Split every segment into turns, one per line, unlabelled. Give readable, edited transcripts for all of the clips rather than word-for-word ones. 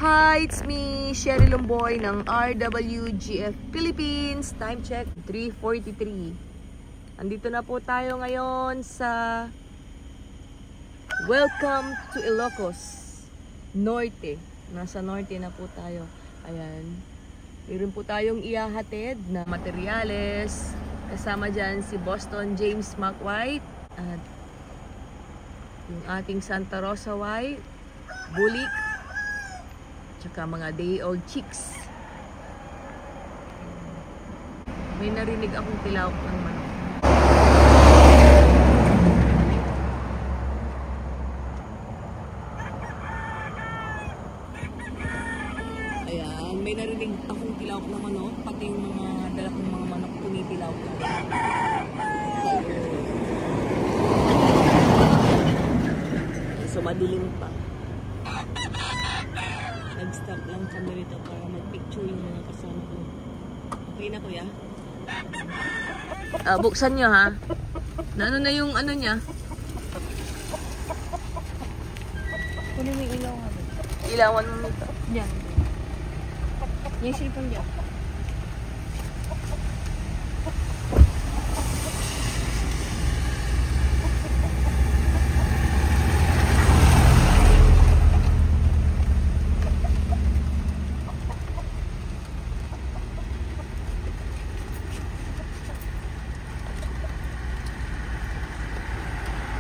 Hi, it's me, Sherry Lumboy ng RWGF Philippines. Time check, 3:43. Andito na po tayo ngayon sa Welcome to Ilocos Norte. Nasa Norte na po tayo. Ayan. Meron po tayong ihahatid na materyales. Kasama dyan si Boston James McWhite at yung ating Santa Rosa White, Bulik, tsaka mga day-old chicks. May narinig akong tilawak ng manok. Ayan, may narinig akong tilawak ng manok, pati yung mga dala kong mga manok tumitilawak na. So madilim pa. Nag-stop lang kami rito para mag-picture yung mga kasama ko. Okay na kuya? Buksan nyo ha. Ano na yung ano niya?
Kunin mo yung ilaw nga.
Ilawan mo nito.
Yan. Yung cellphone dyan.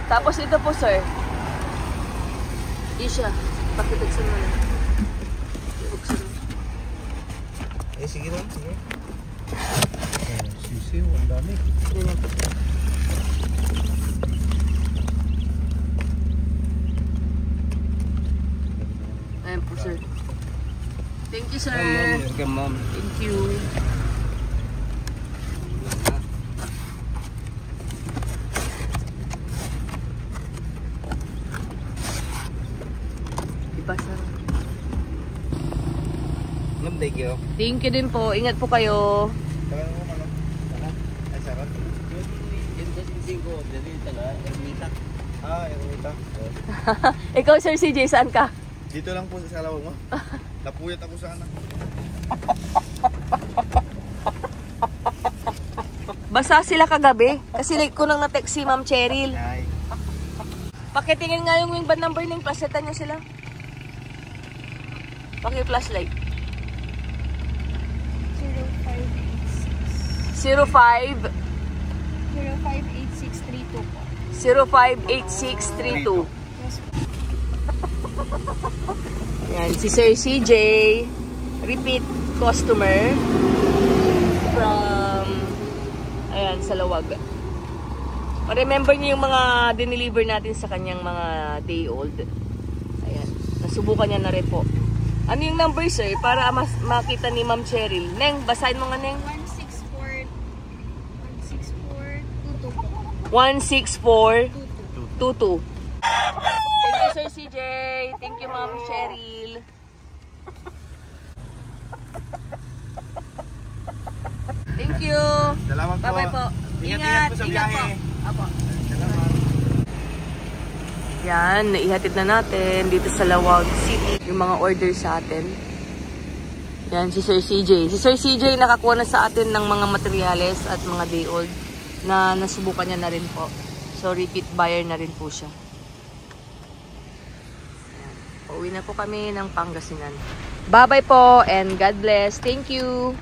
Tapos ito po sir. Isha, pakibuksan mo na. Ibuksan mo.
Eh, sige lang, sige. Sisiw, ang dami.
Ganyan po. Ayan po sir. Thank you sir.
Welcome ma'am.
Thank you.
Ma'am, thank you.
Thank you din po. Ingat po kayo.
Tagal mo ano? Sana? Ay, sarap. Yun kasi ko, dali talaga, ermita. Ermita.
Ikaw Sir CJ, saan ka?
Dito lang po sa salawag mo. Napuyat ako sana.
Basa sila kagabi. Kasi like ko nang na-text si Ma'am Cheryl.
Ay.
Pakitingin nga yung band number ng plasetan nyo sila. Paki-flashlight. 05
058632 po.
058632.
Yes po.
Yan, si Sir CJ, repeat customer from ayan, sa Lawag. Remember niyo yung mga dineliver natin sa kanyang mga day old. Ayan, nasubukan niya na rin po. Ano yung number sir para mas makita ni Ma'am Cheryl? Neng, basahin mo nga Neng. 16422. Thank you Sir CJ. Thank you Ma'am Cheryl. Thank you.
Salamat po.
Bye-bye po.
Ingat po sa biyahe.
Apo.
Salamat.
Yan, naihatid na natin dito sa Lawag City yung mga order sa atin. Yan, si Sir CJ. Si Sir CJ nakakuha na sa atin ng mga materyales at mga day old na nasubukan niya na rin po. So, repeat buyer na rin po siya. Yan. Pauwi na po kami ng Pangasinan. Bye-bye po and God bless. Thank you.